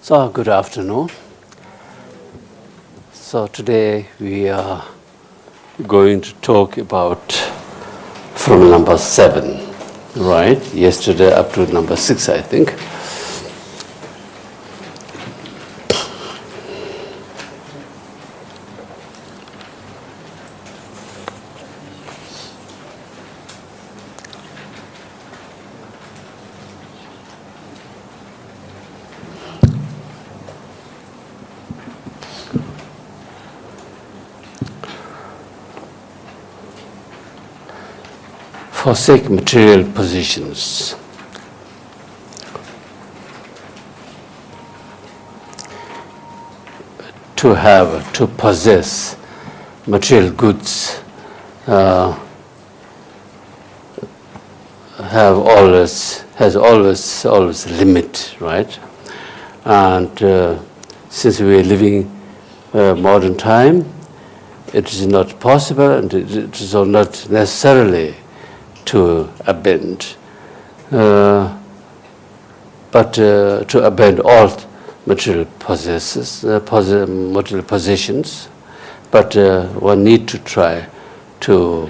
So, good afternoon. So today we are going to talk about from number 7, right? Yesterday up to number 6, I think. Forsake material positions. To possess material goods has always a limit, right? And since we are living modern time, it is not possible, and it is not necessarily to abandon, but to abandon all material material possessions. But one need to try to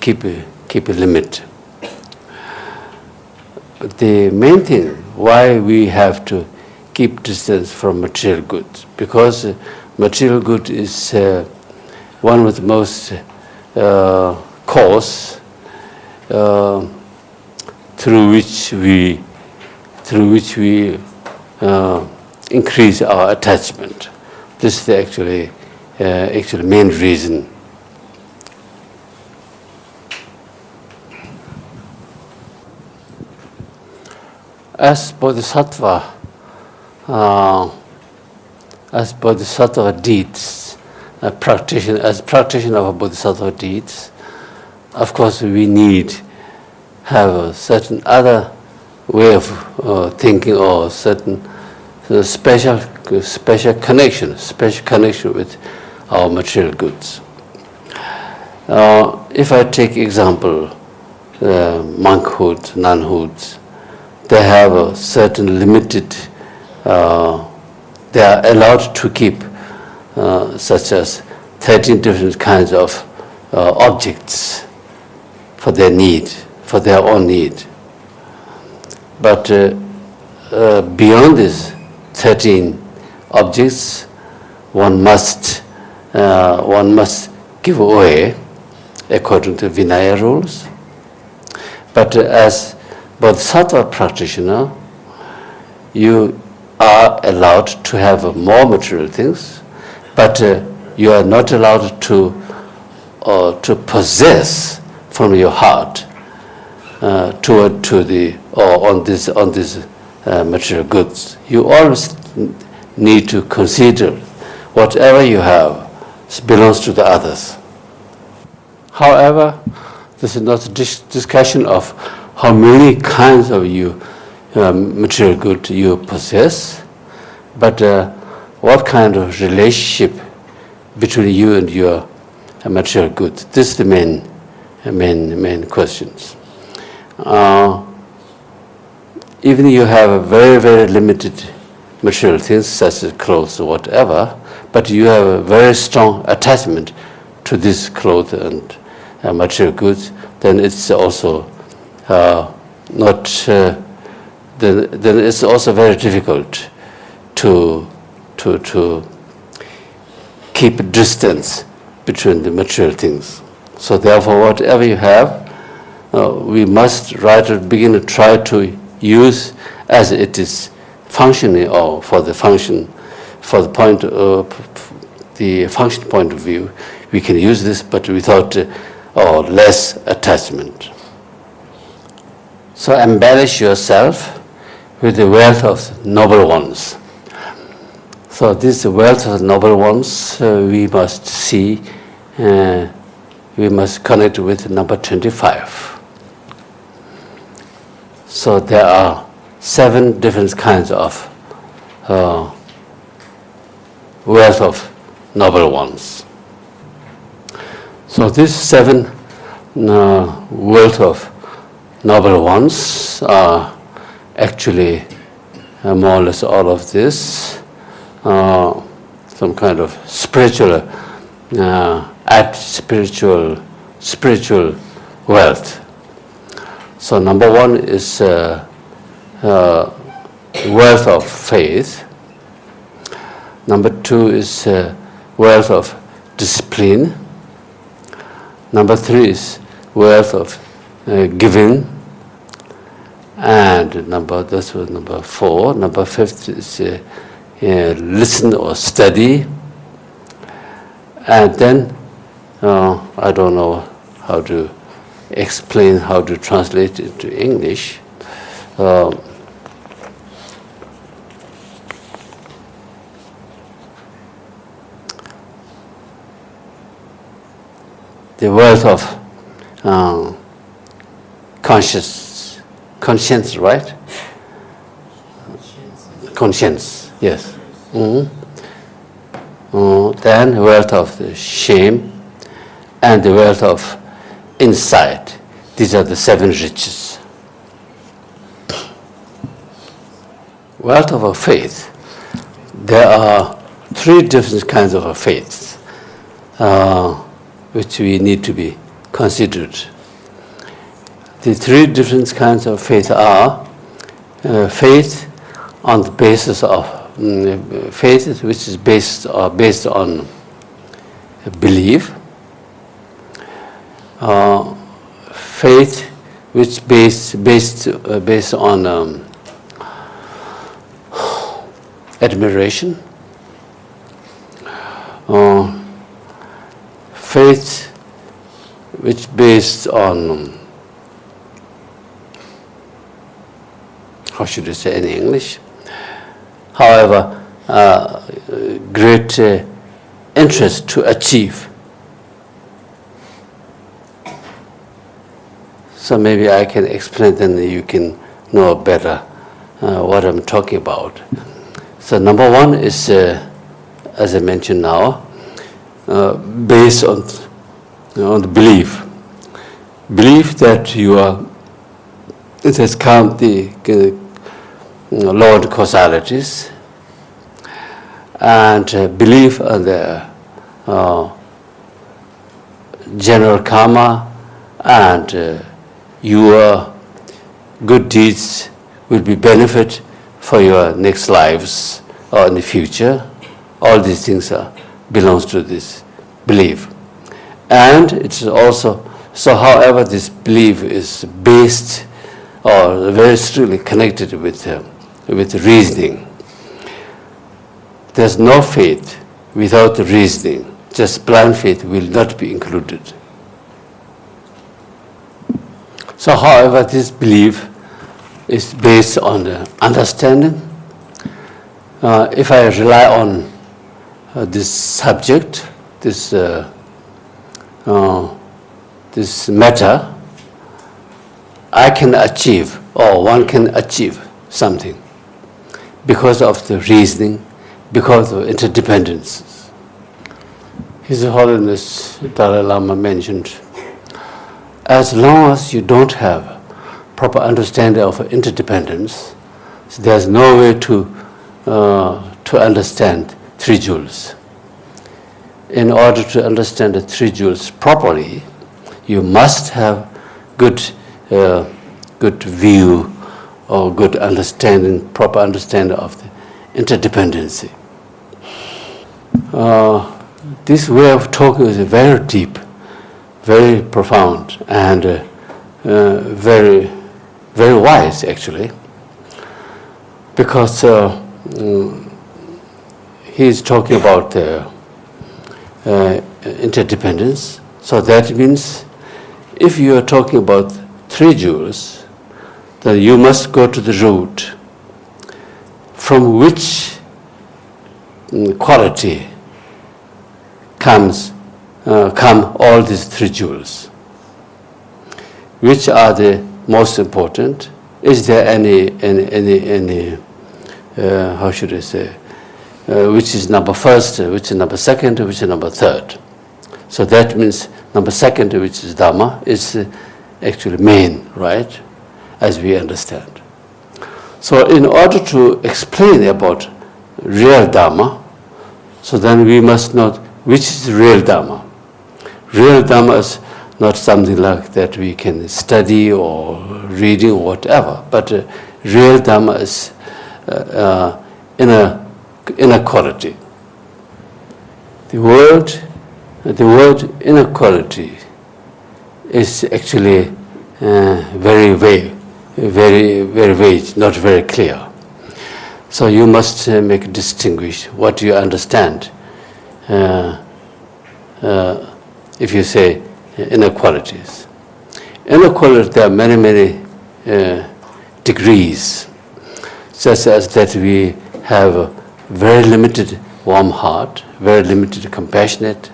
keep a limit. But the main thing why we have to keep distance from material goods, because material good is one of the most cause through which we increase our attachment. This is the actually main reason. As Bodhisattva deeds, practitioner of Bodhisattva deeds, of course, we need have a certain other way of thinking, or certain special connection with our material goods. If I take example, monkhood, nunhood, they have a certain limited. They are allowed to keep such as 13 different kinds of objects for their own need. But beyond these 13 objects, one must give away according to Vinaya rules. But as Bodhisattva practitioner, you are allowed to have more material things, but you are not allowed to possess from your heart on this material goods. You always need to consider whatever you have belongs to the others. However, this is not a discussion of how many kinds of material good you possess, but what kind of relationship between you and your material good. This is the main questions. Even you have a very, very limited material things such as clothes or whatever, but you have a very strong attachment to this clothes and material goods, then it's also not. Then it's also very difficult to keep a distance between the material things. So therefore, whatever you have, we must right at the beginning try to use as it is functioning, or for the function point of view, we can use this, but without or less attachment. So embellish yourself with the wealth of noble ones. So this wealth of noble ones we must see. We must connect with number 25. So there are 7 different kinds of wealth of noble ones. So these 7 wealth of noble ones are actually more or less all of this, some kind of spiritual, spiritual wealth. So number one is wealth of faith. Number two is wealth of discipline. Number three is wealth of giving. And this was number four. Number fifth is listen or study. And then, I don't know how to explain, how to translate it to English. The wealth of conscience, right? Conscience, yes. Then wealth of the shame and the wealth of insight. These are the 7 riches. Wealth of a faith. There are 3 different kinds of a faith which we need to be considered. The 3 different kinds of faith are faith on the basis of faith which is based on belief, faith which based on admiration, faith which based on how should I say in English? However, great interest to achieve. So maybe I can explain, then you can know better what I'm talking about. So number one is, as I mentioned now, based on the belief. Belief that you are, it has come the Lord causalities, and belief on the general karma, and your good deeds will be benefit for your next lives or in the future. All these things belongs to this belief. And it's also, so however this belief is based or very strictly connected with reasoning. There's no faith without reasoning. Just blind faith will not be included. So however this belief is based on the understanding. If I rely on this subject, this matter, I can achieve, or one can achieve something because of the reasoning, because of interdependences. His Holiness Dalai Lama mentioned, as long as you don't have proper understanding of interdependence, so there's no way to understand 3 jewels. In order to understand the 3 jewels properly, you must have good view or good understanding, proper understanding of the interdependency. This way of talking is very deep, very profound, and very, very wise actually, because he's talking about interdependence. So that means if you are talking about 3 jewels, then you must go to the root from which quality come all these 3 jewels. Which are the most important? Is there any how should I say, which is number first, which is number second, which is number third? So that means number second, which is Dhamma, is actually main, right? As we understand. So in order to explain about real Dharma, so then we must know which is real Dharma. Real Dharma is not something like that we can study or reading or whatever, but real Dharma is inequality. The word inequality is actually very vague, not very clear. So you must distinguish what you understand. If you say inequalities. Inequality, there are many degrees, such as that we have a very limited warm heart, very limited compassionate.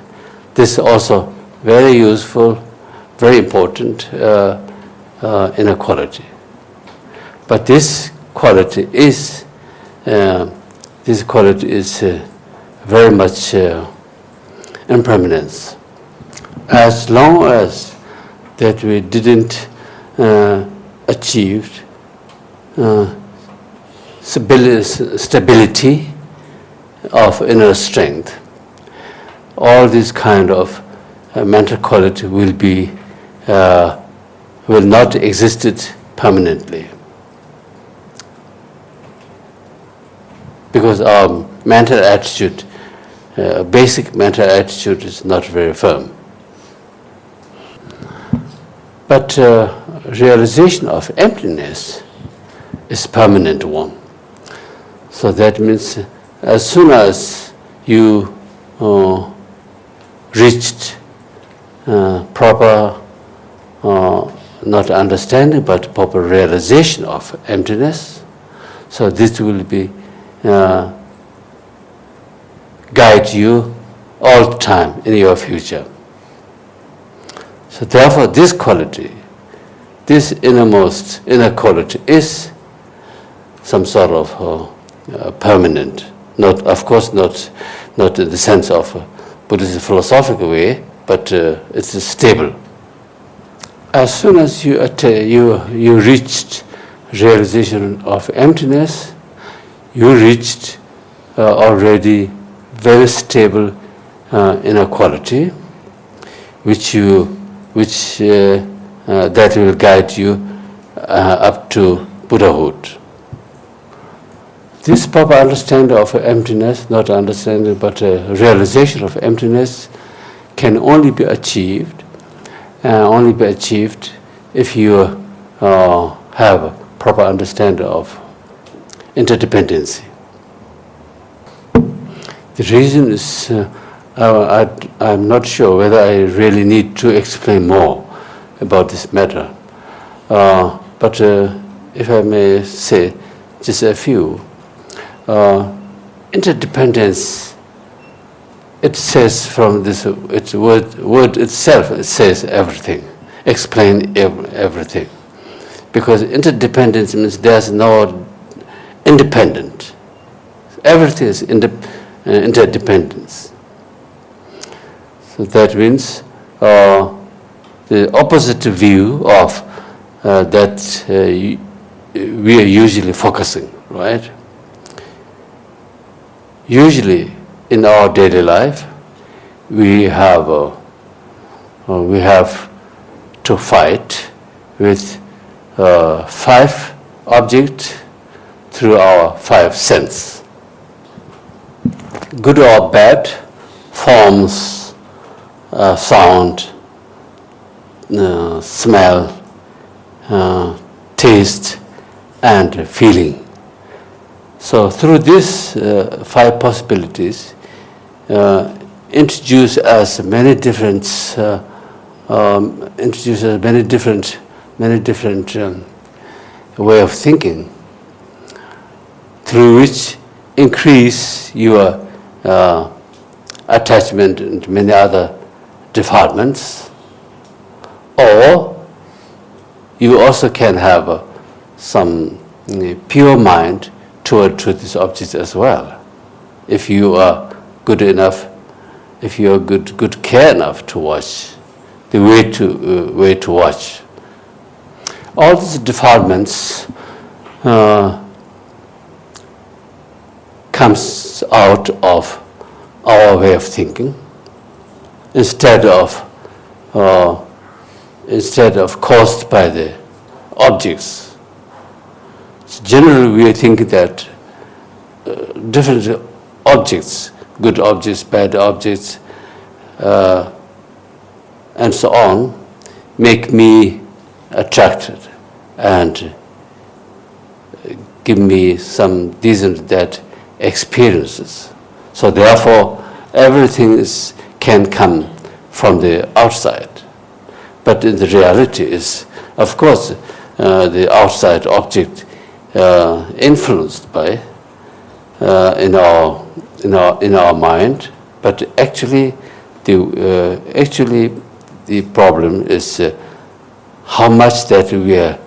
This is also very useful, very important inequality. But this quality is very much impermanence. As long as that we didn't achieve stability of inner strength, all this kind of mental quality will not exist permanently, because our mental attitude, basic mental attitude, is not very firm. But realization of emptiness is permanent one. So that means as soon as you reached proper, not understanding, but proper realization of emptiness, so this will be guide you all the time in your future. So therefore, this quality, this inner quality, is some sort of permanent. Not, of course, not in the sense of Buddhist philosophical way, but it's stable. As soon as you reached realization of emptiness, you reached already very stable inner quality, that will guide you up to Buddhahood. This proper understanding of emptiness, not understanding but realization of emptiness, can only be achieved if you have a proper understanding of interdependency. The reason is I'm not sure whether I really need to explain more about this matter. But if I may say just a few, interdependence, it says from this word itself, it says everything, explain everything. Because interdependence means there's no independent. Everything is interdependence. So that means the opposite view of that we are usually focusing, right? Usually in our daily life, we have to fight with 5 objects through our 5 senses. Good or bad, forms, sound, smell, taste, and feeling. So through these 5 possibilities, introduce us many different way of thinking, through which increase your attachment and many other defilements, or you also can have some pure mind toward these objects as well. If you are good enough, if you are good care enough to watch, the way to watch. All these defilements comes out of our way of thinking instead of caused by the objects. So generally, we think that different objects, good objects, bad objects, and so on, make me attracted and give me some decent that experiences. So therefore, everything can come from the outside. But in the reality is, of course, the outside object influenced by in our mind. But actually, the problem is how much that we are,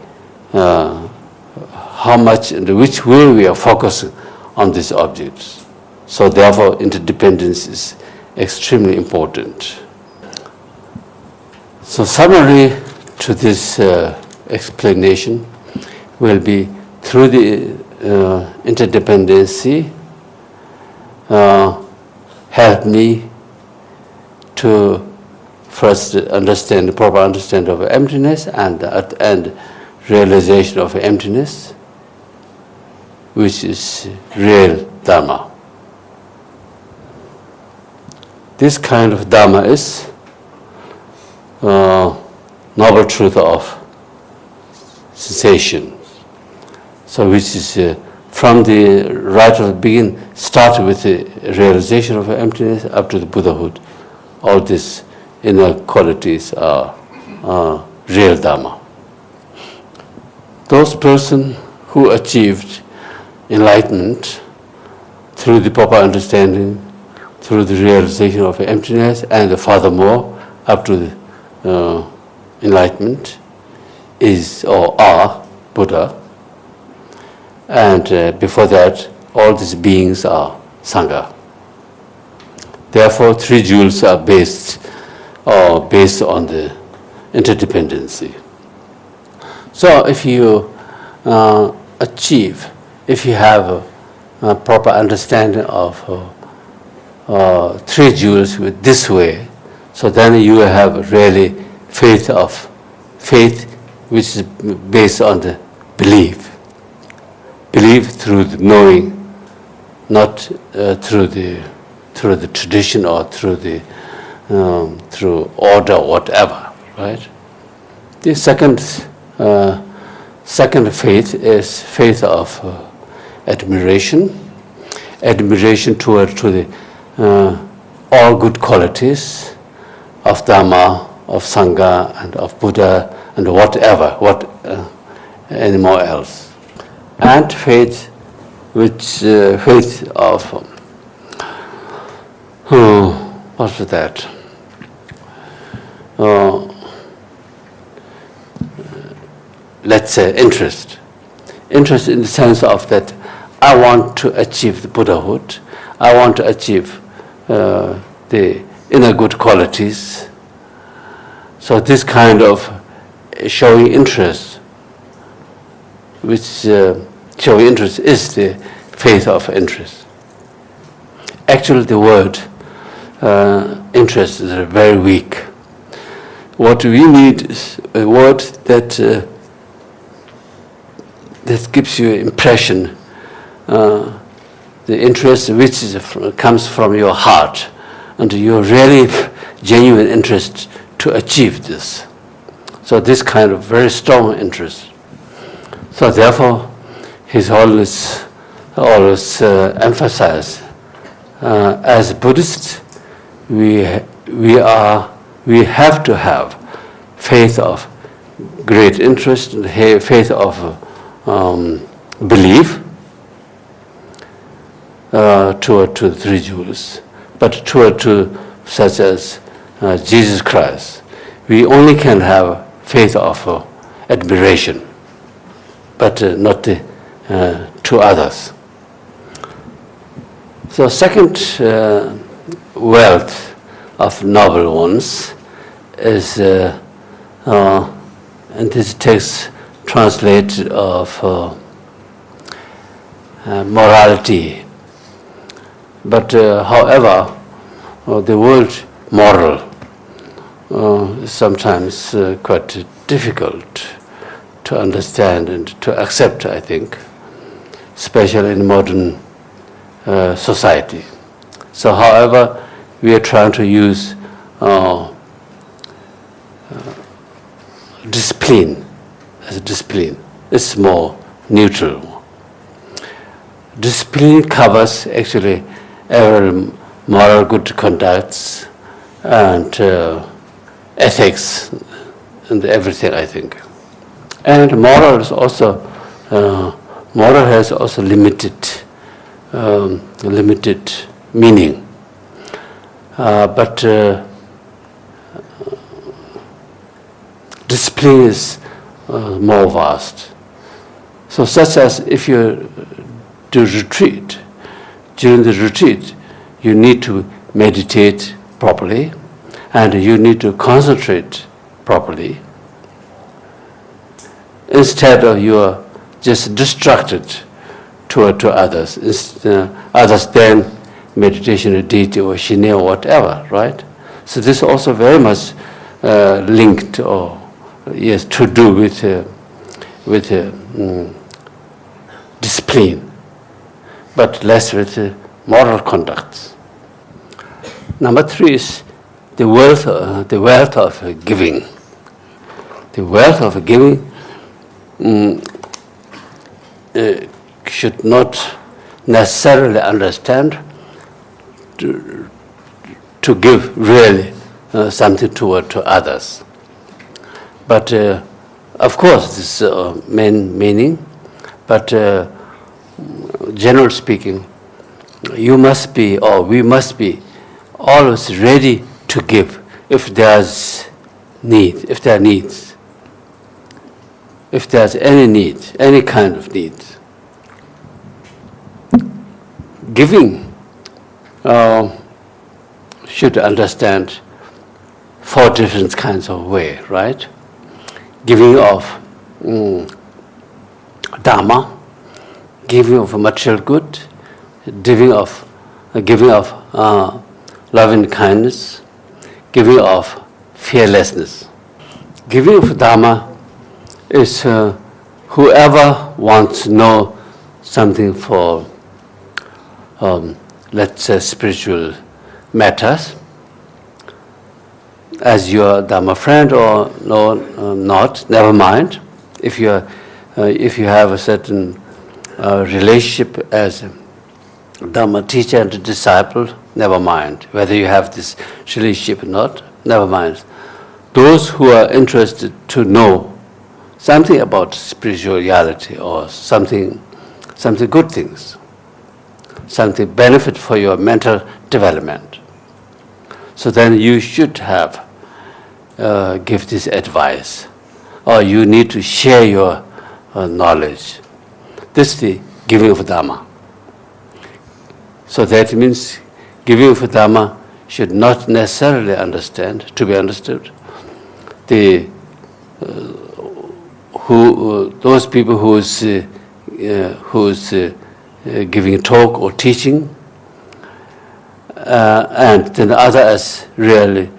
how much and which way we are focusing on these objects. So therefore, interdependence is extremely important. So summary to this explanation will be through the interdependency help me to first understand the proper understanding of emptiness and realization of emptiness, which is real Dharma. This kind of Dharma is noble truth of cessation. So which is from the right of the beginning, start with the realization of emptiness up to the Buddhahood. All these inner qualities are real Dharma. Those persons who achieved enlightenment through the proper understanding, through the realization of emptiness, and furthermore up to the enlightenment is or are Buddha. And before that, all these beings are Sangha. Therefore, three jewels are based on the interdependency. So if you if you have a proper understanding of three jewels with this way, so then you have really faith which is based on the belief through the knowing, not through the tradition or through order or whatever, right? The second faith is faith of admiration toward the all good qualities of Dharma, of Sangha, and of Buddha, and whatever, anymore else. And faith of what's that? Let's say interest in the sense of that I want to achieve the Buddhahood, I want to achieve the inner good qualities. So this kind of showing interest, which showing interest is the faith of interest. Actually, the word interest is very weak. What we need is a word that gives you impression, the interest which comes from your heart, and your really genuine interest to achieve this. So this kind of very strong interest. So therefore, he's always emphasized as Buddhists, we have to have faith of great interest and faith of belief toward to the three jewels, but toward to such as Jesus Christ, we only can have faith of admiration, but not to others. So second wealth of noble ones is, and this text translates of morality But however, the word moral is sometimes quite difficult to understand and to accept, I think, especially in modern society. So however, we are trying to use discipline as a discipline. It's more neutral. Discipline covers actually every moral good conducts and ethics and everything, I think. And moral is also moral has also limited meaning, but discipline is more vast. So such as if you do retreat, during the retreat you need to meditate properly and you need to concentrate properly. Instead of you are just distracted to others, others then meditation or deity or shine or whatever, right? So this is also very much linked or yes to do with discipline, but less with moral conduct. Number 3 is the wealth of giving. The wealth of giving should not necessarily understand to give really something to others. But of course, this is main meaning. But generally speaking, you must be, or we must be, always ready to give if there's need, if there are needs, if there's any need, any kind of need. Giving should understand 4 different kinds of way, right? Giving of dharma, giving of material good, giving of loving kindness, giving of fearlessness. Giving of dharma is whoever wants to know something for, let's say, spiritual matters, as your dharma friend or no, not, never mind. If you have a certain relationship as a dharma teacher and disciple, never mind. Whether you have this relationship or not, never mind. Those who are interested to know something about spirituality or something good things, something benefit for your mental development. So then you should have give this advice, or you need to share your knowledge. This is the giving of dharma. So that means giving of dharma should not necessarily to be understood. Those people who's giving a talk or teaching, and then the other as really,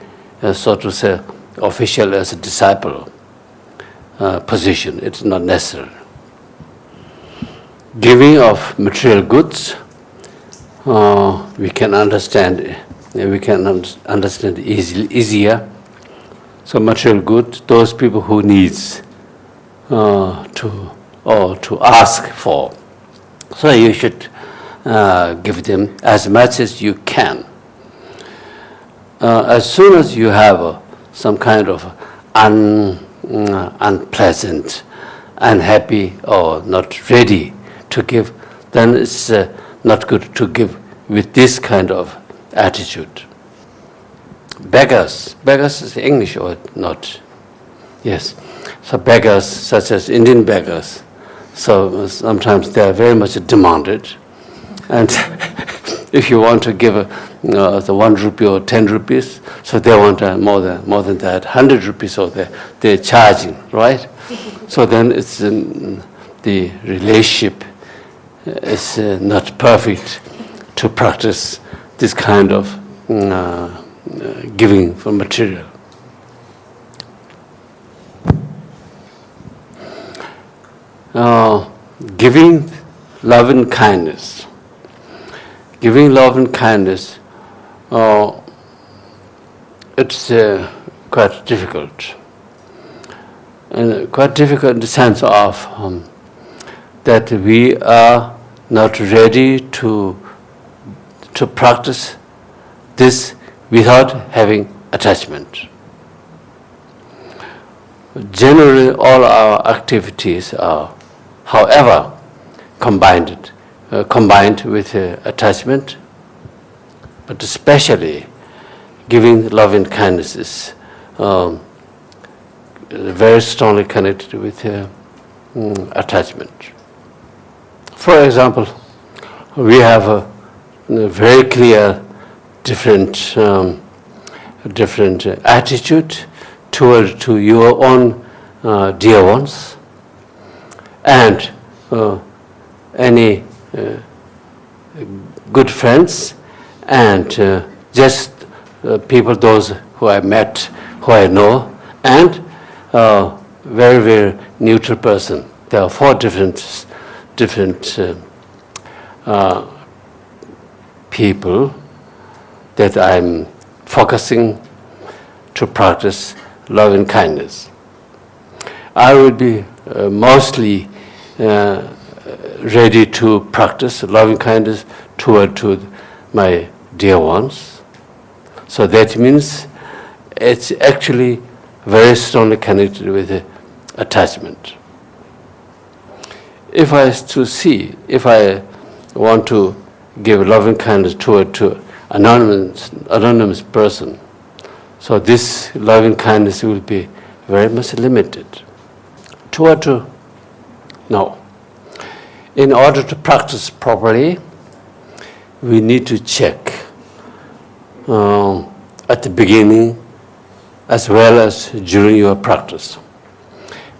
so to say, official as a disciple position. It's not necessary. Giving of material goods, we can understand. We can understand easier. So material goods, those people who needs to ask for. So you should give them as much as you can. As soon as you have some kind of unpleasant, unhappy, or not ready to give, then it's not good to give with this kind of attitude. Beggars is English or not? Yes. So beggars, such as Indian beggars, so sometimes they are very much demanded. And if you want to give the 1 rupee or 10 rupees, so they want more than that, 100 rupees, so they're charging, right? So then it's the relationship is not perfect to practice this kind of giving for material. Giving love and kindness. Giving love and kindness, it's quite difficult. And quite difficult in the sense of that we are not ready to practice this without having attachment. Generally, all our activities are, however, combined with attachment, but especially giving love and kindness is very strongly connected with attachment. For example, we have a very clear different attitude to your own dear ones, and any good friends, and just people those who I met, who I know, and very, very neutral person. There are 4 different people that I'm focusing to practice love and kindness. I will be mostly ready to practice love and kindness toward my dear ones. So that means it's actually very strongly connected with attachment. If I want to give love and kindness to anonymous person, so this love and kindness will be very much limited. No. In order to practice properly, we need to check at the beginning as well as during your practice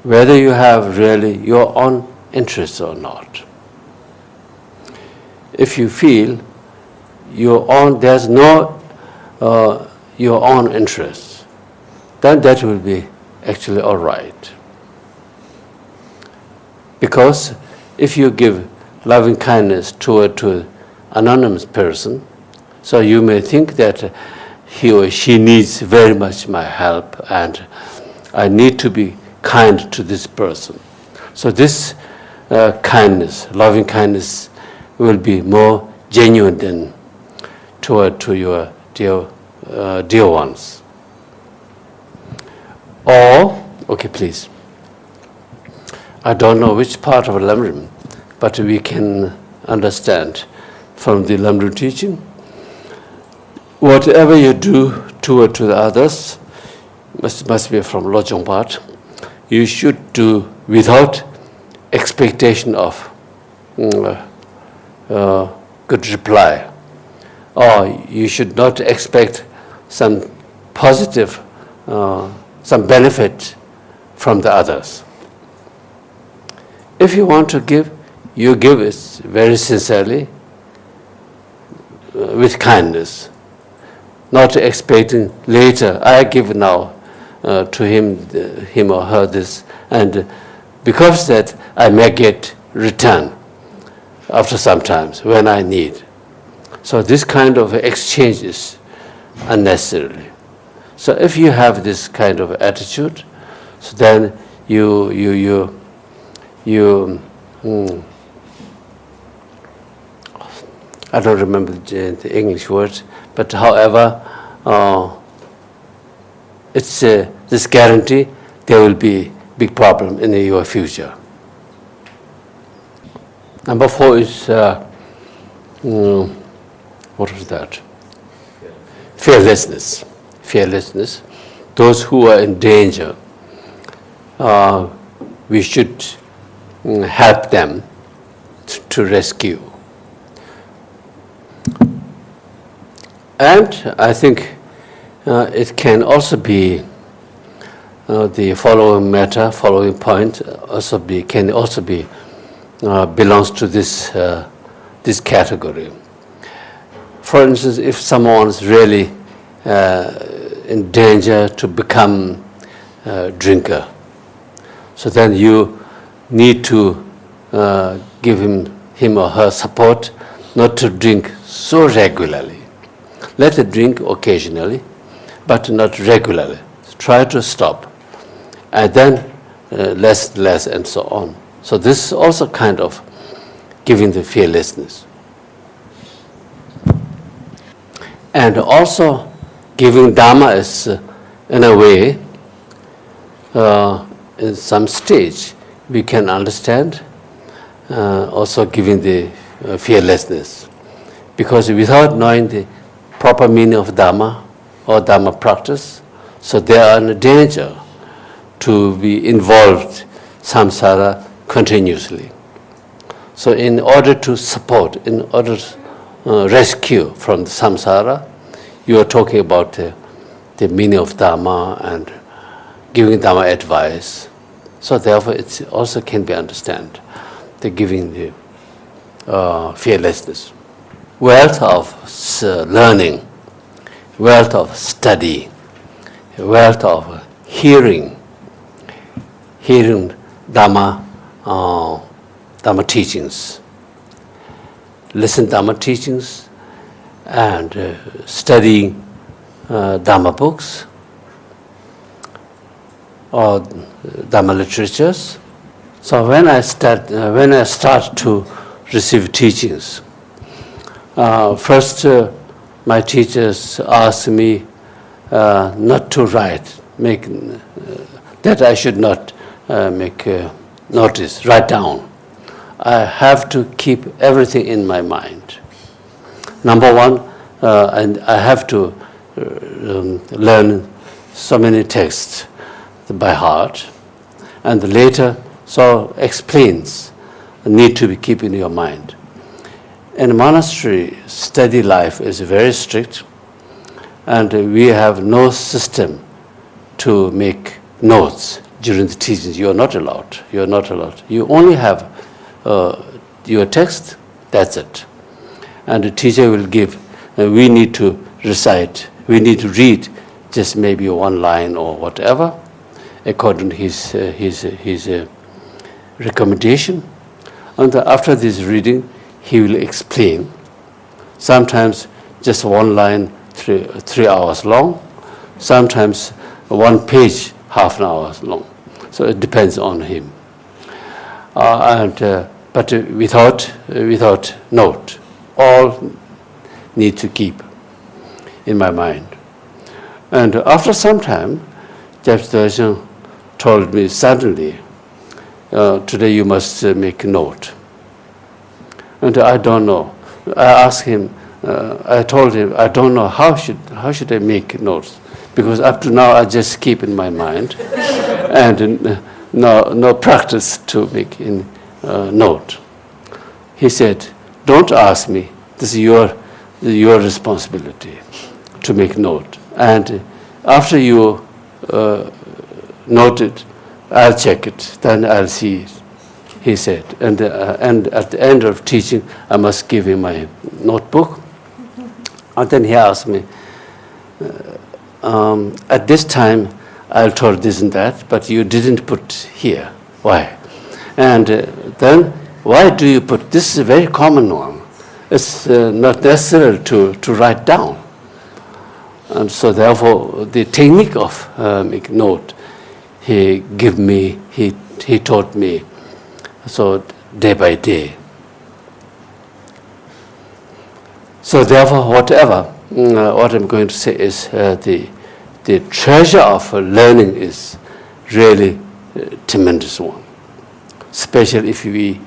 whether you have really your own interests or not. If you feel there's no your own interests, then that will be actually all right. Because if you give loving kindness to anonymous person, so you may think that he or she needs very much my help, and I need to be kind to this person. So this kindness, loving kindness, will be more genuine than to your dear ones. Or, okay, please. I don't know which part of Lamrim, but we can understand from the Lamrim teaching. Whatever you do to the others, must be from Lojong part, you should do without expectation of good reply. Or you should not expect some positive, some benefit from the others. If you want to give, you give it very sincerely, with kindness, not expecting later, I give now to him or her this, and because that I may get return after some times when I need. So this kind of exchange is unnecessary. So if you have this kind of attitude, so then you I don't remember the English word, but however, it's this guarantee there will be big problem in your future. Number 4 is what was that? Fearlessness. Fearlessness. Those who are in danger, we should help them to rescue. And I think it can also be the following point can also be belongs to this category. For instance, if someone is really in danger to become a drinker, so then you need to give him or her support not to drink so regularly. Let it drink occasionally, but not regularly. Try to stop, and then less, and so on. So this is also kind of giving the fearlessness. And also giving Dharma is, in a way, in some stage, we can understand also giving the fearlessness. Because without knowing the proper meaning of Dharma or Dharma practice, so they are in danger to be involved samsara continuously. So in order to support, in order to rescue from the samsara, you are talking about the meaning of Dharma and giving Dharma advice. So therefore it also can be understood, the giving the fearlessness. Wealth of learning, wealth of study, wealth of hearing Dharma, Dharma teachings. Listen Dharma teachings and studying Dharma books or Dharma literatures. So when I start to receive teachings, first my teachers asked me not to write, that I should not make notice, write down. I have to keep everything in my mind. Number one, and I have to learn so many texts by heart, and later so explains need to be kept in your mind. In a monastery, study life is very strict, and we have no system to make notes during the teachings. You are not allowed. You are not allowed. You only have your text, that's it. And the teacher will give, we need to recite, we need to read just maybe one line or whatever, according to his recommendation. And after this reading, he will explain. Sometimes just one line, 3 hours long, sometimes one page, half an hour long. So it depends on him. But without note, all need to keep in my mind. And after some time, Gyaltsen told me suddenly, today you must make a note. And I don't know. I asked him, I told him, I don't know how should I make notes, because up to now I just keep in my mind, and no practice to make in note. He said, "Don't ask me. This is your responsibility to make note. And after you note it, I'll check it. Then I'll see it." He said, and at the end of teaching, I must give him my notebook. And then he asked me, at this time, I told this and that, but you didn't put here. Why? And then, why do you put, this is a very common one. It's not necessary to write down. And so therefore, the technique of making note, he taught me, so day by day. So therefore, what I'm going to say is the treasure of learning is really a tremendous one, especially if we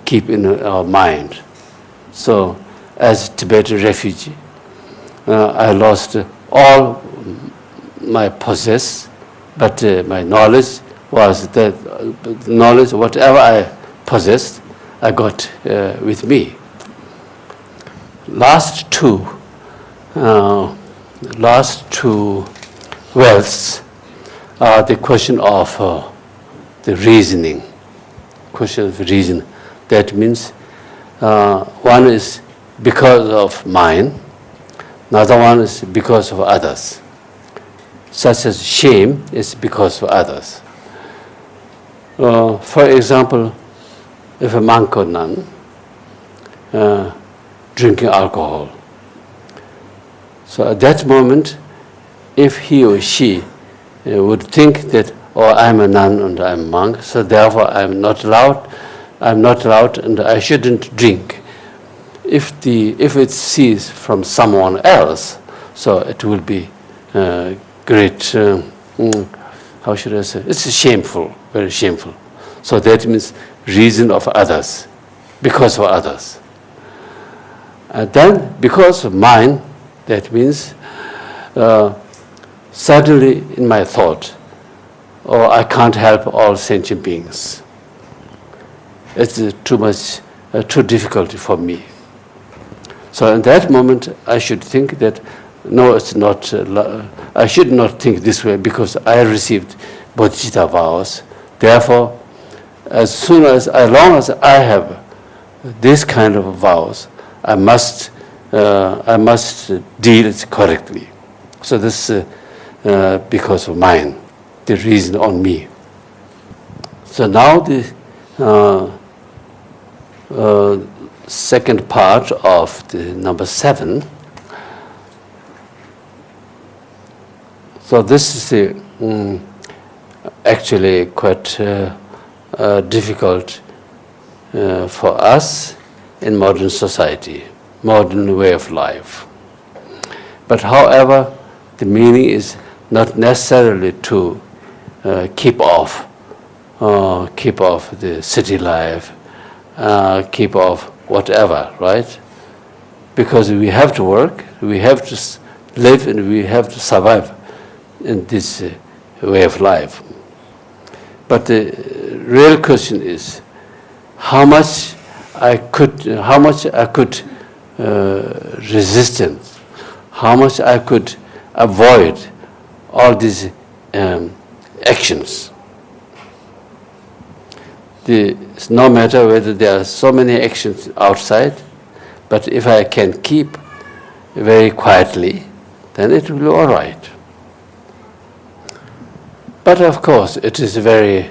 keep in our mind. So as a Tibetan refugee, I lost all my possess, but my knowledge was that knowledge, whatever I possessed, I got with me. Last two wealths are the question of the reasoning. Question of reason. That means one is because of mine, another one is because of others. Such as shame is because of others. For example, if a monk or nun drinking alcohol, so at that moment, if he or she would think that, oh, I'm a nun and I'm a monk, so therefore I'm not allowed and I shouldn't drink. If it sees from someone else, so it will be great, how should I say, it's shameful, very shameful. So that means reason of others, because of others. And then because of mine, that means suddenly in my thought, oh, I can't help all sentient beings. It's too difficult for me. So in that moment, I should think that, no, it's not, I should not think this way because I received Bodhisattva vows. Therefore, as long as I have this kind of vows, I must deal it correctly. So this is because of mine, the reason on me. So now the second part of the number 7. So this is actually quite difficult for us in modern society, modern way of life. But however, the meaning is not necessarily to keep off the city life, keep off whatever, right? Because we have to work, we have to live, and we have to survive in this way of life. But the real question is how much I could resistance, how much I could avoid all these actions. It's no matter whether there are so many actions outside, but if I can keep very quietly, then it will be all right. But of course, it is very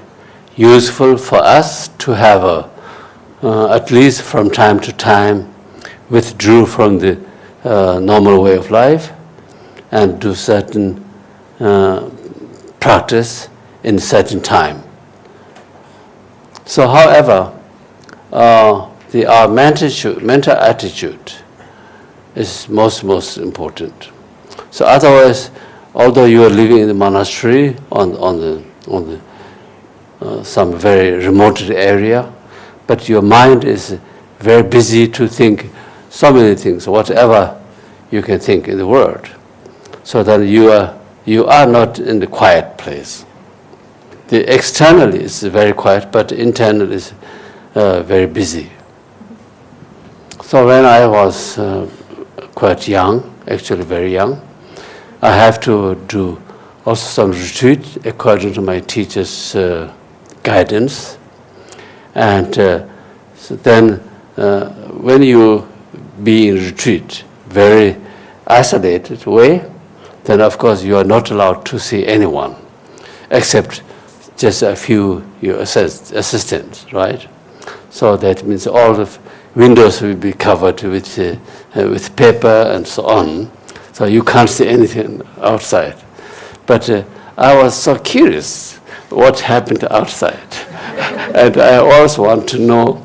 useful for us to have at least from time to time, withdraw from the normal way of life and do certain practice in certain time. So, however, our mental attitude is most important. So, otherwise, although you are living in the monastery on some very remote area, but your mind is very busy to think so many things, whatever you can think in the world. So that you are not in the quiet place. The externally is very quiet, but internally is very busy. So when I was quite young, actually very young, I have to do also some retreat according to my teacher's guidance. And so then when you be in retreat, very isolated way, then of course you are not allowed to see anyone, except just a few your assistants, right? So that means all the windows will be covered with paper and so on, so you can't see anything outside. But I was so curious what happened outside, and I always want to know.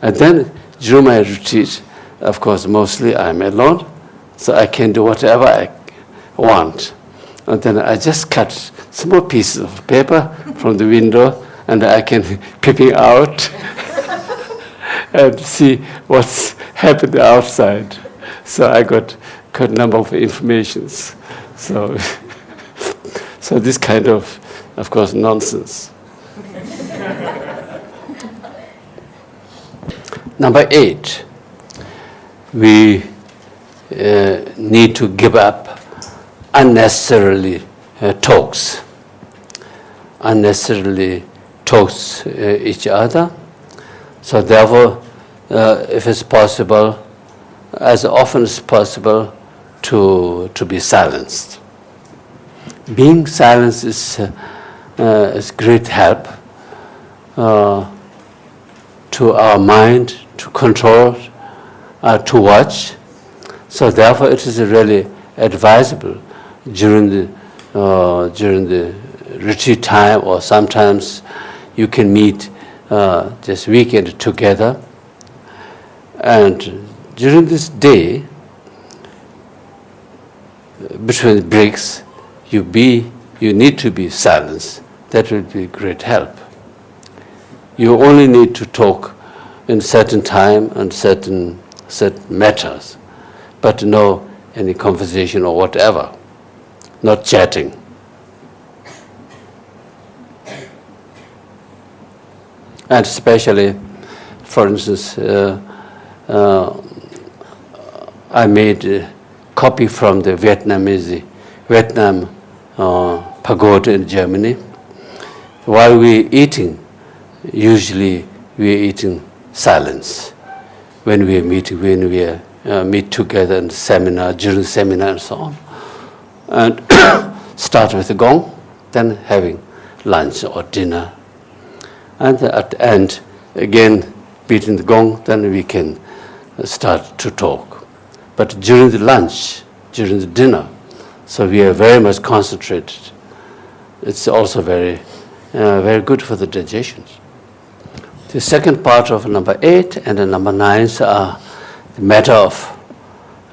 And then during my retreat, of course, mostly I'm alone, so I can do whatever I want. And then I just cut small pieces of paper from the window, and I can peeping out and see what's happened outside. So I got a number of informations. So this kind of course, nonsense. Number 8, we need to give up unnecessarily talks each other. So therefore, if it's possible, as often as possible to be silenced. Being silenced is great help to our mind, to control, to watch. So therefore it is really advisable during the retreat time, or sometimes you can meet this weekend together. And during this day, between breaks, you need to be silenced. That will be great help. You only need to talk in certain time and certain matters, but no any conversation or whatever, not chatting. And especially, for instance, I made a copy from the Vietnam pagoda in Germany. While we're eating, usually we're eating silence. When we are meeting, when we meet together in seminar, during seminar and so on. And start with the gong, then having lunch or dinner. And at the end, again, beating the gong, then we can start to talk. But during the lunch, during the dinner, so we are very much concentrated. It's also very good for the digestion. The second part of number 8 and the number 9 are the matter of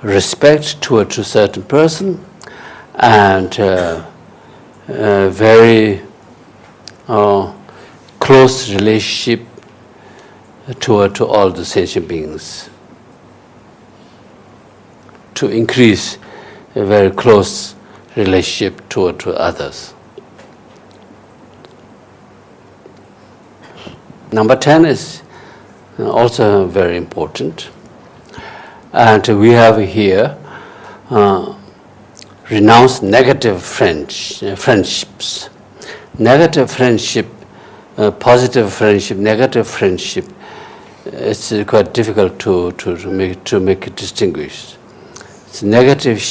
respect toward a certain person and very close relationship toward all the sentient beings. To increase a very close relationship toward others. Number 10 is also very important. And we have here renounce negative friendships. Negative friendship, positive friendship, negative friendship, it's quite difficult to make it distinguished. It's negative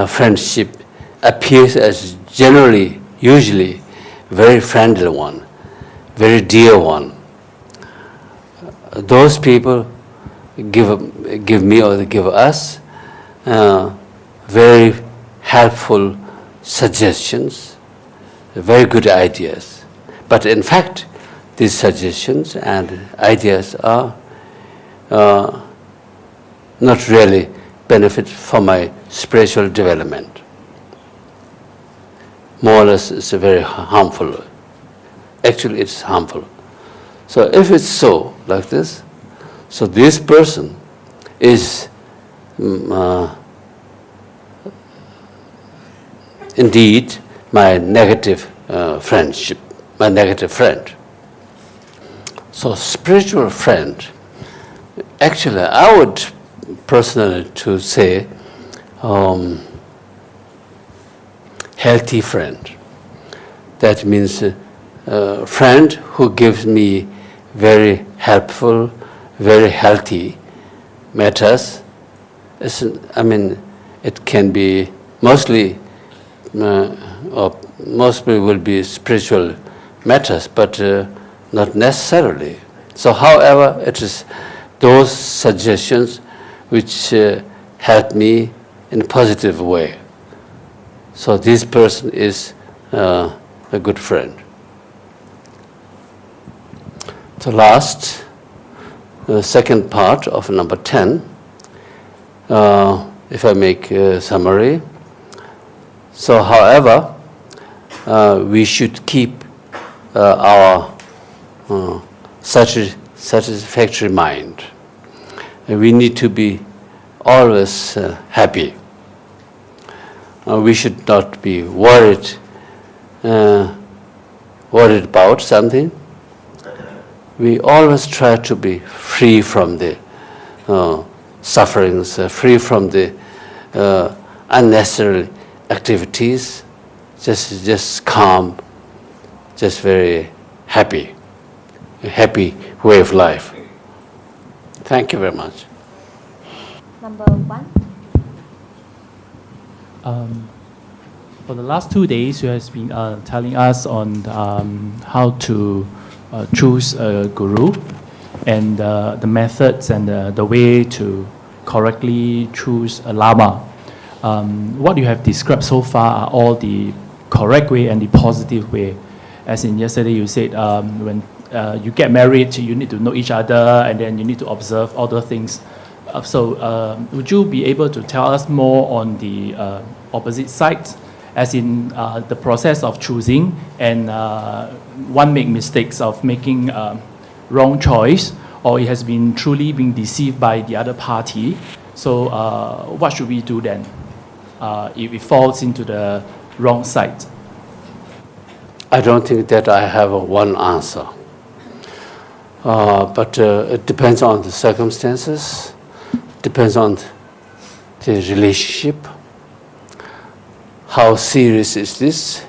friendship appears as usually very friendly one, very dear one. Those people give me or they give us very helpful suggestions, very good ideas. But in fact, these suggestions and ideas are not really benefit for my spiritual development. More or less, it's very harmful. Actually, it's harmful. So if it's so, like this, so this person is indeed my negative friendship, my negative friend. So spiritual friend, actually I would personally to say healthy friend. That means a friend who gives me very helpful, very healthy matters. It can be mostly, or mostly will be spiritual matters, but not necessarily. So however, it is those suggestions which help me in a positive way. So this person is a good friend. The last, the second part of number 10, if I make a summary. So however, we should keep our satisfactory mind. We need to be always happy. We should not be worried about something. We always try to be free from the sufferings, free from the unnecessary activities, just calm, just very happy, a happy way of life. Thank you very much. Number 1. For the last 2 days, you have been telling us on how to choose a guru and the methods and the way to correctly choose a lama. What you have described so far are all the correct way and the positive way. As in yesterday, you said when you get married, you need to know each other and then you need to observe all the things. Would you be able to tell us more on the opposite side, as in the process of choosing and one make mistakes of making wrong choice, or it has been truly being deceived by the other party? So what should we do then if it falls into the wrong side? I don't think that I have one answer, but it depends on the circumstances, depends on the relationship. How serious is this?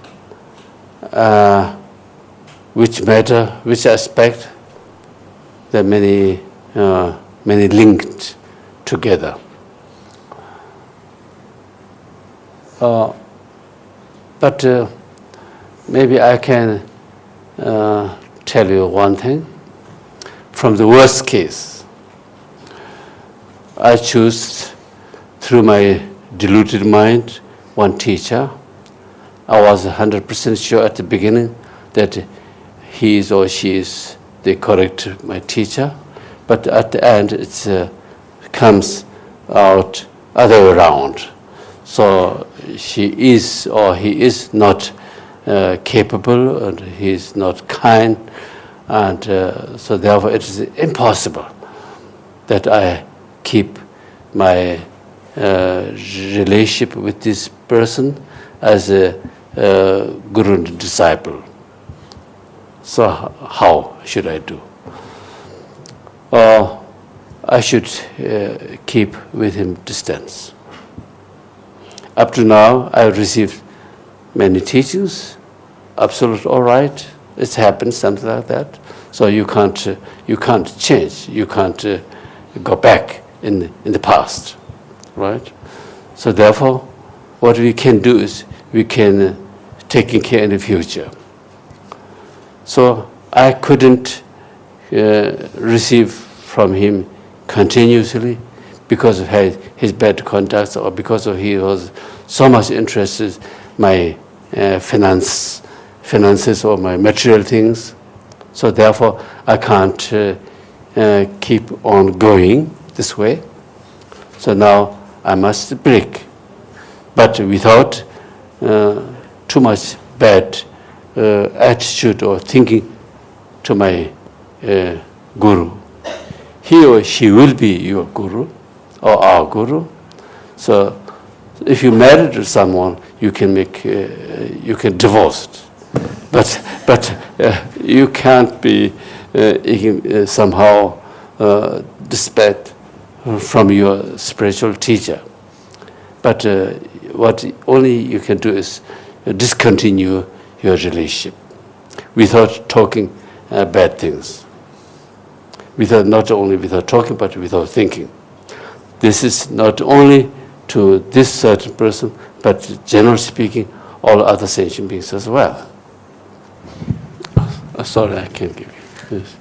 Which matter, which aspect? There are many linked together. But maybe I can tell you one thing. From the worst case, I choose through my deluded mind one teacher. I was 100% sure at the beginning that he is or she is the correct my teacher, but at the end it comes out other way around. So she is or he is not capable, and he is not kind, and so therefore it is impossible that I keep my relationship with this person as a guru and disciple. So how should I do? I should keep with him distance. Up to now, I have received many teachings, absolutely all right. It's happened, something like that. So you can't change. You can't go back in the past, right? So therefore, what we can do is we can take care in the future. So I couldn't receive from him continuously because of his bad conduct, or because of he was so much interested in my finances or my material things. So therefore, I can't keep on going this way. So now I must break, but without too much bad attitude or thinking to my guru. He or she will be your guru or our guru. So if you marry to someone, you can divorce, but you can't be somehow disparate from your spiritual teacher. But what only you can do is discontinue your relationship without talking bad things. Not only without talking, but without thinking. This is not only to this certain person, but generally speaking, all other sentient beings as well. Sorry, I can't give you this.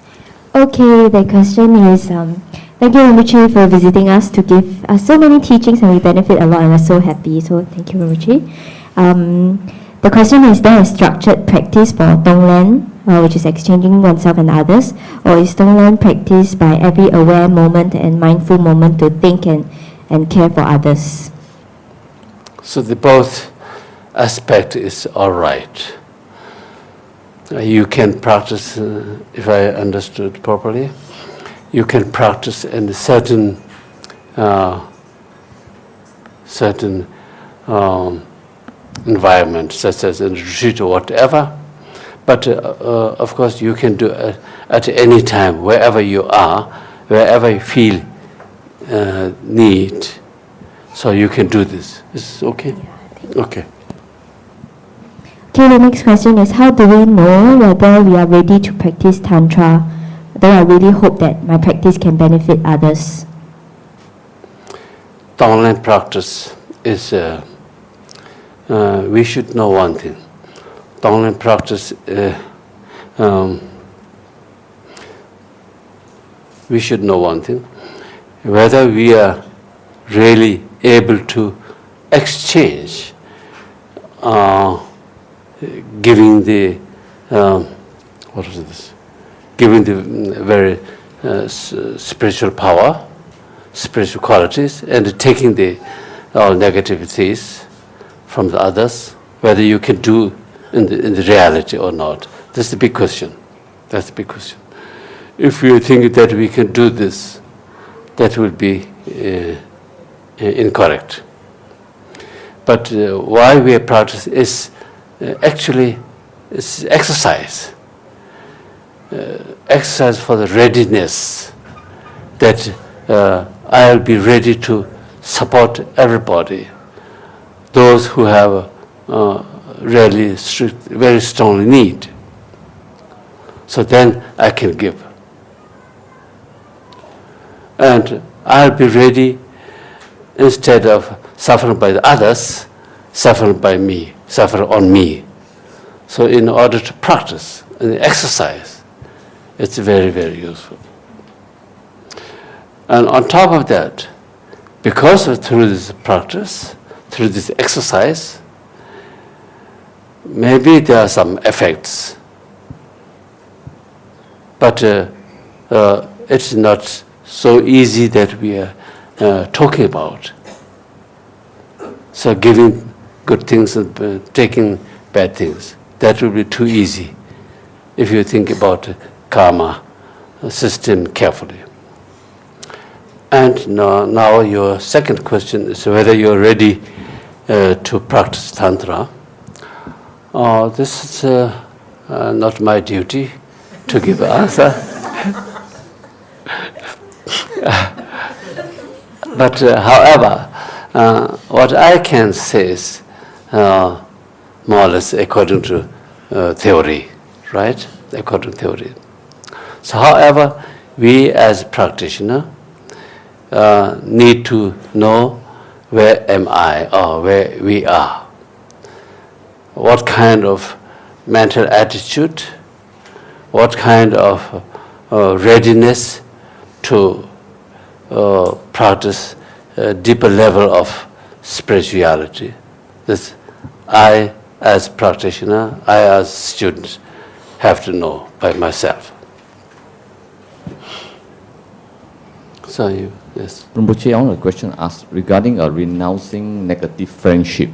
Okay, the question is, thank you, Rinpoche, for visiting us to give us so many teachings, and we benefit a lot, and we're so happy. So thank you, Rinpoche. The question is there a structured practice for Tonglen, which is exchanging oneself and others, or is Tonglen practiced by every aware moment and mindful moment to think and care for others? So the both aspect is all right. You can practice, if I understood properly, you can practice in a certain environment, such as in a retreat or whatever. But of course, you can do it at any time, wherever you are, wherever you feel need. So you can do this. Is it okay? Yeah, okay. Okay, the next question is, how do we know whether we are ready to practice Tantra? though I really hope that my practice can benefit others. The online practice is, we should know one thing. The online practice, we should know one thing, whether we are really able to exchange, giving the, what is this? Giving the very spiritual power, spiritual qualities, and taking the all negativities from the others, whether you can do in the reality or not. That's the big question. That's the big question. If you think that we can do this, that will be incorrect. But why we practice is actually it's exercise. Exercise for the readiness that I'll be ready to support everybody, those who have really very strong need. So then I can give. And I'll be ready, instead of suffering by the others, suffering by me, suffer on me. So in order to practice and exercise, it's very, very useful. And on top of that, because through this practice, through this exercise, maybe there are some effects, but it's not so easy that we are talking about. So giving good things and taking bad things, that will be too easy if you think about karma system carefully. And now your second question is whether you're ready to practice Tantra. This is not my duty to give an answer. But however, what I can say is more or less according to theory, right? According to theory. So however, we as practitioners need to know where am I or where we are. What kind of mental attitude, what kind of readiness to practice a deeper level of spirituality. This I as practitioner, I as student have to know by myself. So you, yes. Rinpoche, I want a question asked regarding renouncing negative friendship.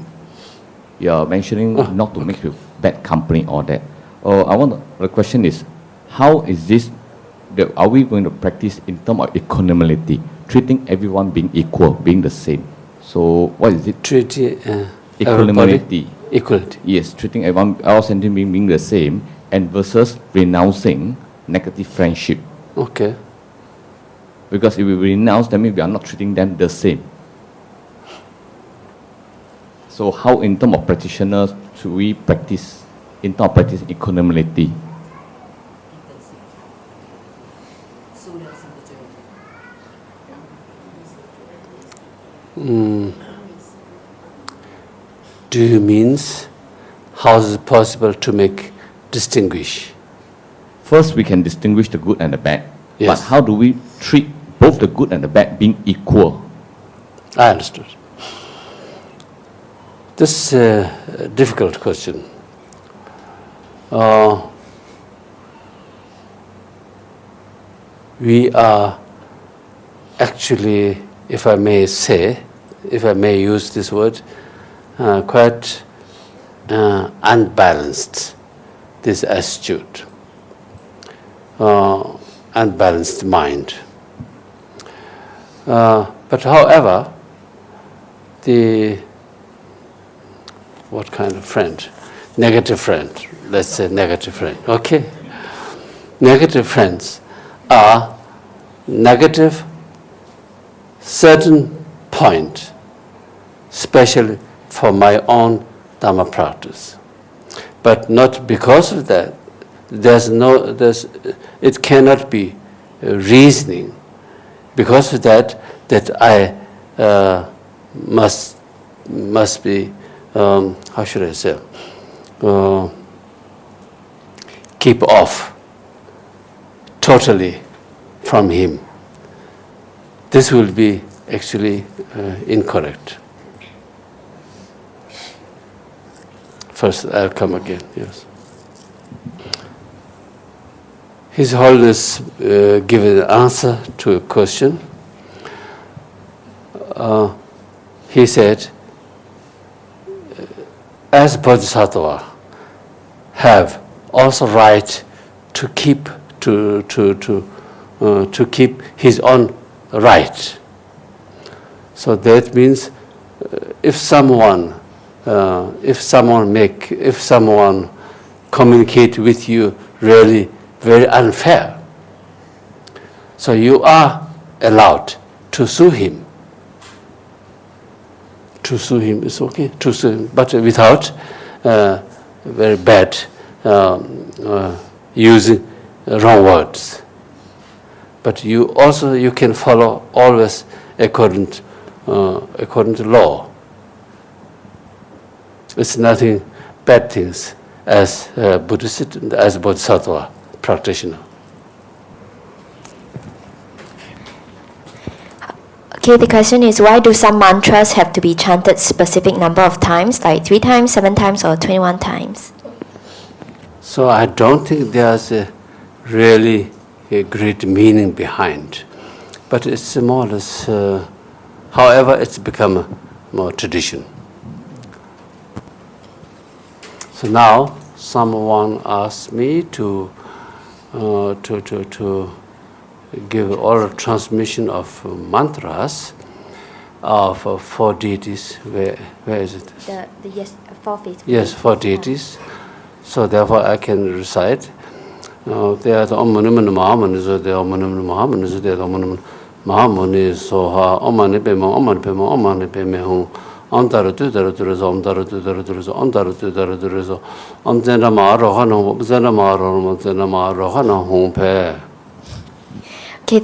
You are mentioning not to make you bad company or that. The question is, how is this, are we going to practice in terms of equanimity, treating everyone being equal, being the same? So what is it? Treating equanimity. Equality. Yes, treating everyone, all sentient being the same, and versus renouncing negative friendship. Okay. Because if we renounce, that means we are not treating them the same. So how in terms of practitioners should we practice, in terms of practice equanimity? Do you mean how is it possible to distinguish? First, we can distinguish the good and the bad. Yes. But how do we treat both the good and the bad being equal? I understood. This is a difficult question. We are actually, if I may use this word, quite unbalanced, this attitude, unbalanced mind. But however, what kind of friend? Negative friend, let's say negative friend, okay? Negative friends are negative certain point, especially for my own Dhamma practice. But not because of that, it cannot be reasoning, because of that I must be, how should I say, keep off totally from him. This will be actually incorrect. First, I'll come again, yes. His Holiness given an answer to a question. He said, as Bodhisattva, have also right to keep keep his own right. So that means if someone communicate with you really very unfair, so you are allowed to sue him. To sue him is okay, to sue him, but without very bad using wrong words. But you can follow always according to law. It's nothing bad things as a Buddhist, as a Bodhisattva practitioner. Okay, the question is, why do some mantras have to be chanted specific number of times, like 3 times, 7 times, or 21 times? So I don't think there's really a great meaning behind, but it's more or less, however, it's become a more tradition. So now someone asked me to give oral transmission of mantras of 4 deities. Where is it? The 4 faithful. Yes, 4 deities. So therefore I can recite. There are the Om Mani Padme Mahamani, so there are Om Mani Padme Mahamani, so there are Om Mani Padme Mahamani, so Om Mani Padme, Om Mani Padme, Om Mani Padme Hum. Om Tara Tu Tara Tu Rezo, Om Tara Tu Tara Tu Rezo, Om Tara Tu Tara Tu Rezo, Om Zena Ma Roha No, Om Zena Ma Roha, Om Zena Ma Roha No Hum Pe. Okay,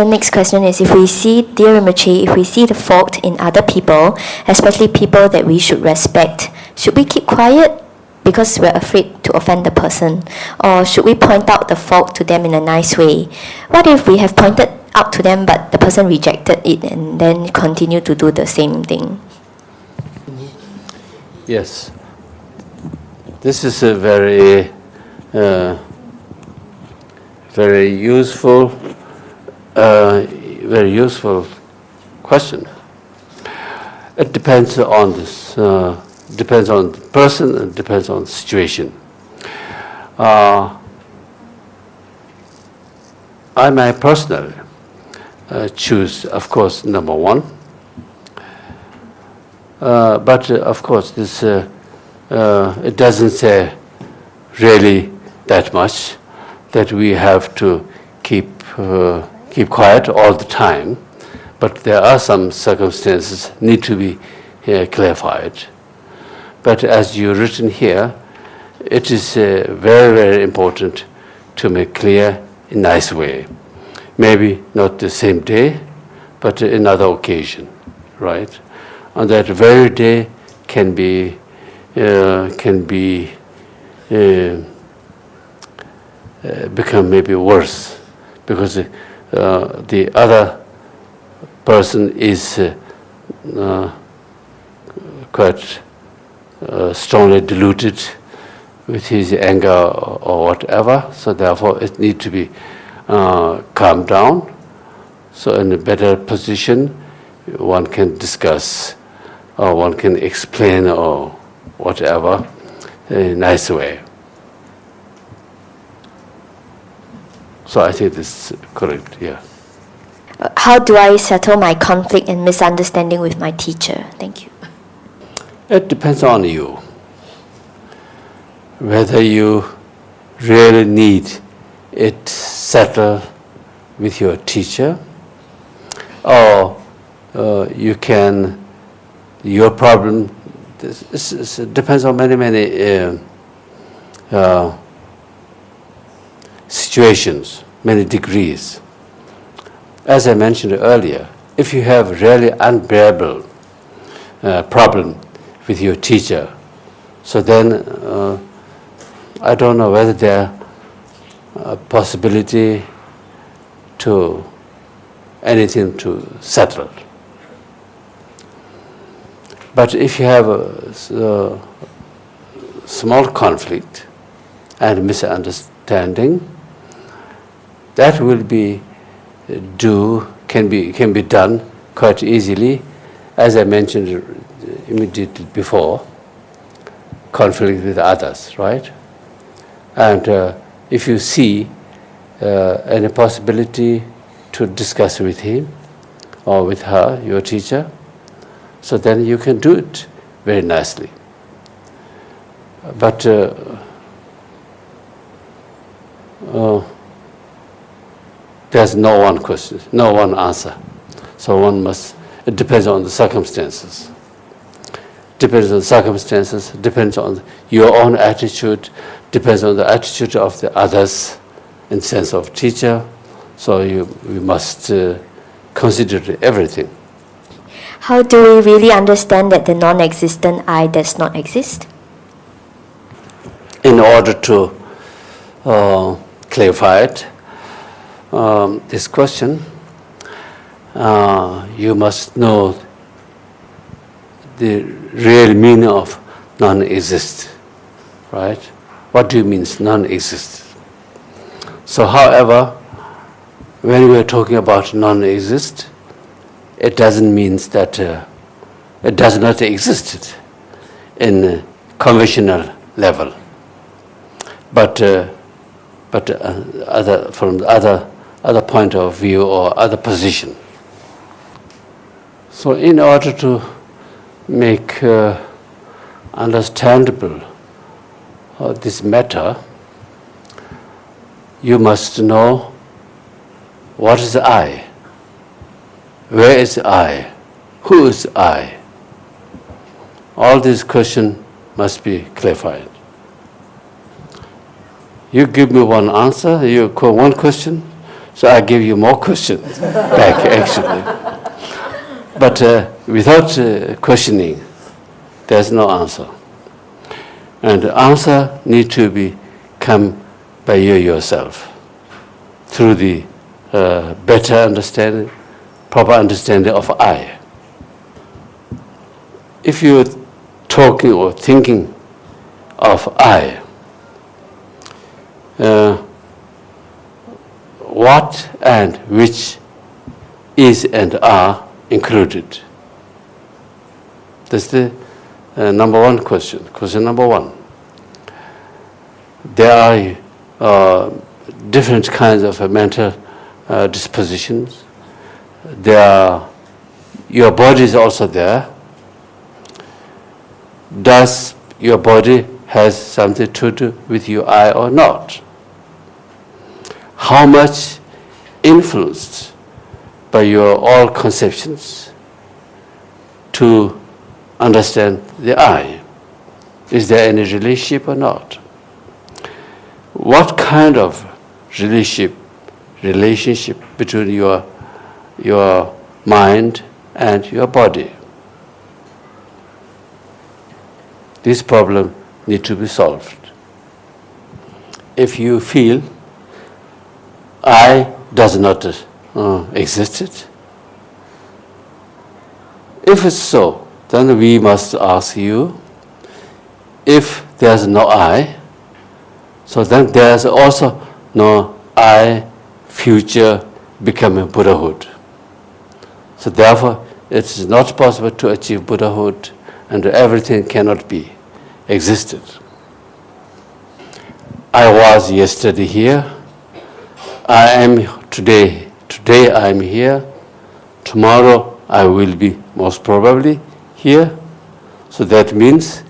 next question is, if we see, dear Rinpoche, if we see the fault in other people, especially people that we should respect, should we keep quiet because we're afraid to offend the person? Or should we point out the fault to them in a nice way? What if we have pointed out to them but the person rejected it and then continue to do the same thing? Yes. This is a very, very useful question. It depends on this. Depends on the person and depends on the situation. I might personally choose, of course, number 1. But of course, this it doesn't say really that much that we have to keep quiet all the time. But there are some circumstances need to be clarified. But as you've written here, it is very, very important to make clear in a nice way. Maybe not the same day, but another occasion, right? On that very day can be become maybe worse, because the other person is quite strongly deluded with his anger or whatever, so therefore it needs to be calmed down. So in a better position, one can discuss or one can explain or whatever in a nice way. So I think this is correct, yeah. How do I settle my conflict and misunderstanding with my teacher? Thank you. It depends on you. Whether you really need it settled with your teacher, or you can, your problem, this depends on many situations, many degrees. As I mentioned earlier, if you have really unbearable problem with your teacher, so then I don't know whether there a possibility to anything to settle. But if you have a small conflict and misunderstanding, that will be can be done quite easily, as I mentioned immediately before, conflict with others, right? And if you see any possibility to discuss with him or with her, your teacher, so then you can do it very nicely. But there's no one question, no one answer. So it depends on the circumstances. Depends on circumstances, depends on your own attitude, depends on the attitude of the others in sense of teacher. So we must consider everything. How do we really understand that the non-existent I does not exist? In order to clarify it, this question, you must know the real meaning of non-exist, right? What do you mean non-exist? So however, when we are talking about non-exist, it doesn't mean that it does not exist in conventional level. But from the other point of view or other position. So in order to make understandable this matter, you must know what is I, where is I, who is I. All these questions must be clarified. You give me one answer, you call one question, so I give you more questions back actually. But without questioning, there's no answer. And the answer needs to come by you yourself through the better understanding, proper understanding of I. If you're talking or thinking of I, what and which is and are included? That's the number one question. Question number one. There are different kinds of mental dispositions. Your body is also there. Does your body has something to do with your I or not? How much influenced by your all conceptions to understand the I? Is there any relationship or not? What kind of relationship between your mind and your body? This problem needs to be solved. If you feel I does not exist, if it's so, then we must ask you, if there's no I, so then there's also no I future becoming Buddhahood. So therefore, it is not possible to achieve Buddhahood, and everything cannot be existed. I was yesterday here. I am today. Today I am here. Tomorrow I will be most probably here. So that means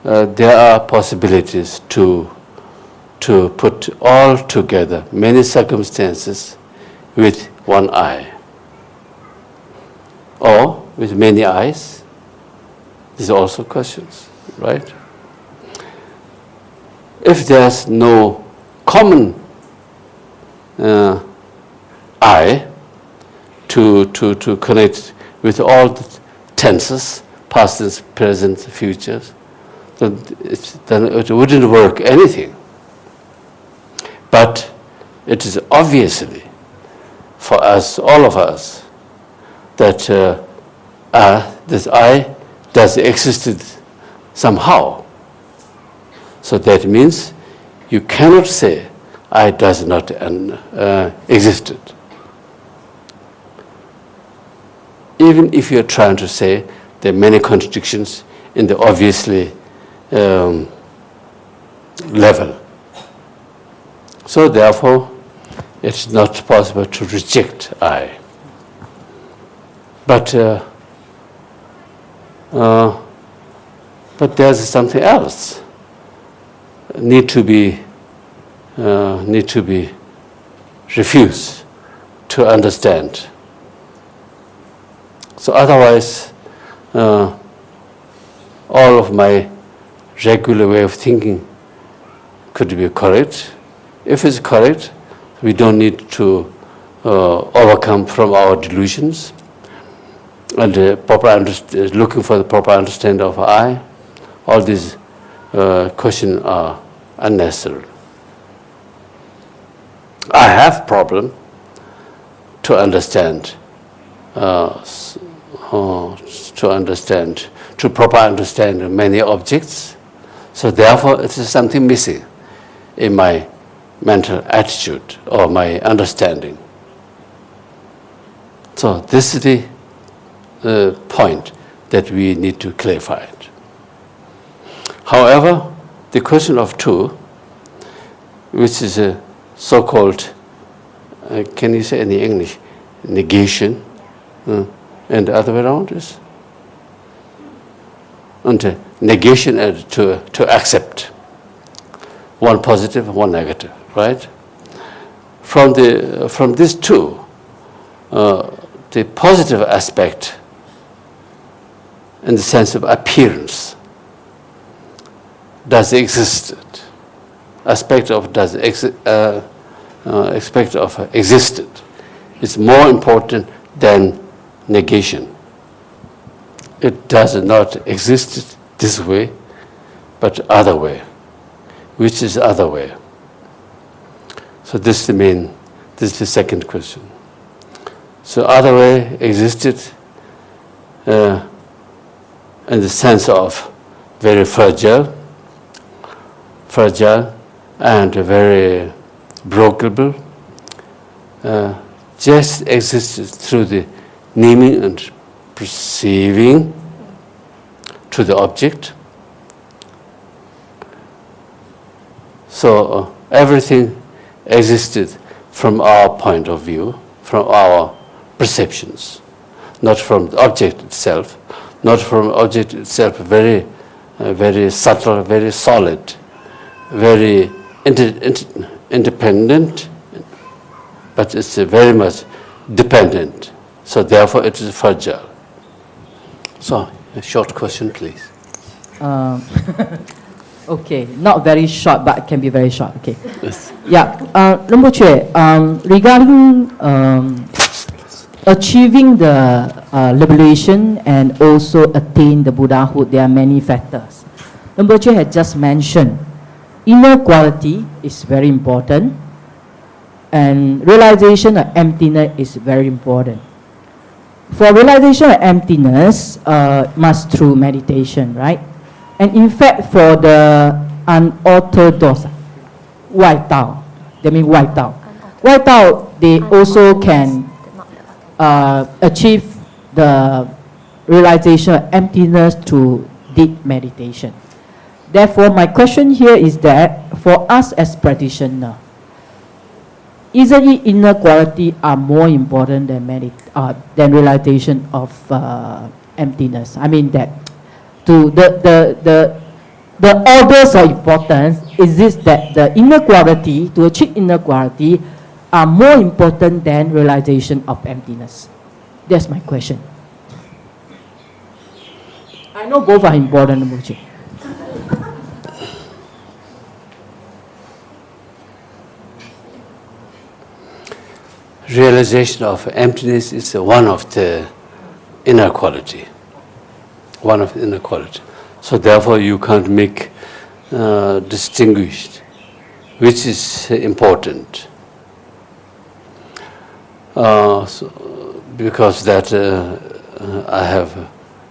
there are possibilities to put all together many circumstances with one eye, or with many eyes. These are also questions, right? If there's no common I to connect with all the tenses, past, present, futures, then it wouldn't work anything. But it is obviously for us, all of us, that this I does existed somehow. So that means you cannot say I does not existed. Even if you're trying to say there are many contradictions in the obviously level. So therefore, it's not possible to reject I. But there's something else need to be refused to understand. So otherwise, all of my regular way of thinking could be correct. If it's correct, we don't need to overcome from our delusions and looking for the proper understanding of I. All these questions are unnecessary. I have problem to understand, to proper understand many objects. So therefore, it is something missing in my mental attitude or my understanding. So this is the point that we need to clarify it. However, the question of two, which is a so-called, can you say in English, negation, and the other way around is? And negation and to accept. One positive, one negative, right? From these two, the positive aspect in the sense of appearance does exist. Aspect of existed is more important than negation. It does not exist this way, but other way. Which is other way? So this is the second question. So other way existed in the sense of very fragile and very breakable, just existed through the naming and perceiving to the object. So everything existed from our point of view, from our perceptions, not from the object itself, not from object itself very subtle, very solid, very independent, but it's very much dependent. So therefore it is fragile. So a short question, please. Okay, not very short, but it can be very short. Okay. Yes. Yeah, Rinpoche, regarding achieving the liberation and also attain the Buddhahood, there are many factors. Rinpoche had just mentioned inner quality is very important, and realization of emptiness is very important. For realization of emptiness, must through meditation, right? And in fact, for the unorthodox, white Tao, they mean white Tao. White Tao, they also can achieve the realization of emptiness through deep meditation. Therefore, my question here is that for us as practitioners, isn't it inner quality are more important than realization of emptiness? I mean that to the orders of importance is this, that the inner quality, to achieve inner quality, are more important than realization of emptiness. That's my question. I know both are important, Rinpoche. realization of emptiness is one of the inner quality. One of the inner quality. So therefore you can't make distinguished which is important. Because that I have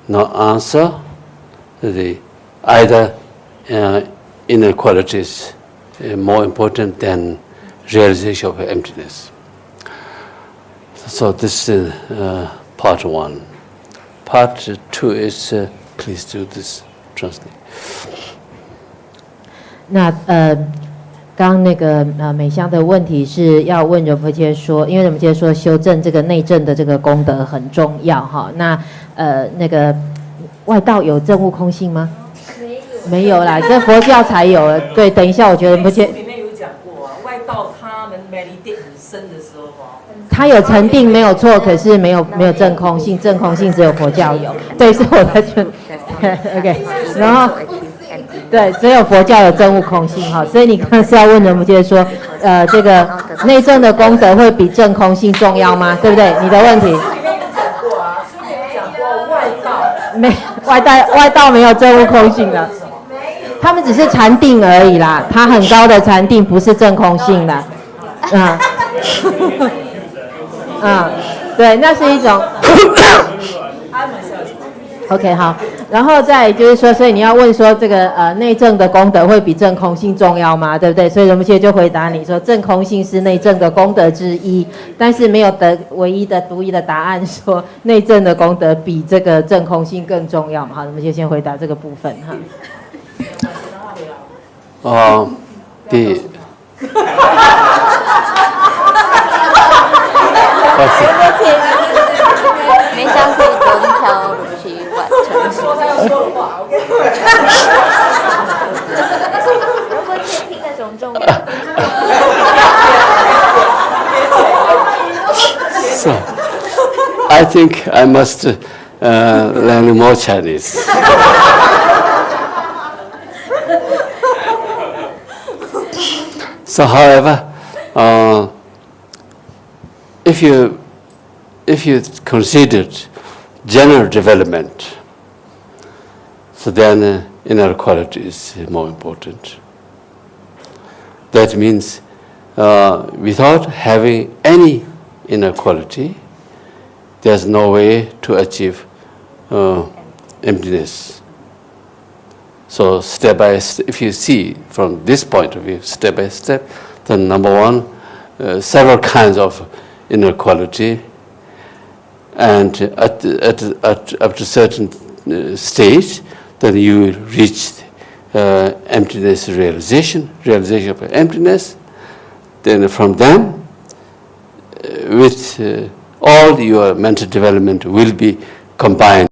no answer. Either inner quality is more important than realization of emptiness. So this is part one. Part two is, please do this translate. 那刚那个美香的问题是要问仁波切说，因为仁波切说修正这个内证的这个功德很重要哈。那那个外道有证悟空性吗？没有啦，这佛教才有了。对，等一下我觉得仁波切里面有讲过啊，外道他们 meditate 很深的时候啊，他有禅定没有错，可是没有证空性，证空性只有佛教有。对，所以我才觉得 OK， 然后。对，只有佛教有证悟空性哈，所以你刚是要问仁波切说，这个内证的功德会比证空性重要吗？对不对？你的问题。里面有讲过啊，书里面有讲过外道。没，外道没有证悟空性的，他们只是禅定而已啦，他很高的禅定不是证空性的，对，那是一种。OK 好，然后再就是说，所以你要问说这个内证的功德会比证空性重要吗？对不对？所以仁波切就回答你说，证空性是内证的功德之一，但是没有唯一的独一的答案说内证的功德比这个证空性更重要嘛。好，仁波切先回答这个部分哈。没想可以多条路去完成。说他要说的话 ，OK。如果只听那种重要。So, I think I must learn more Chinese. So, however, if you considered general development, so then inner quality is more important. That means without having any inner quality, there's no way to achieve emptiness. So step by step, if you see from this point of view, step by step, then number one, several kinds of inner quality, and up to certain stage, then you will reach emptiness realization of emptiness. Then from them, with all your mental development will be combined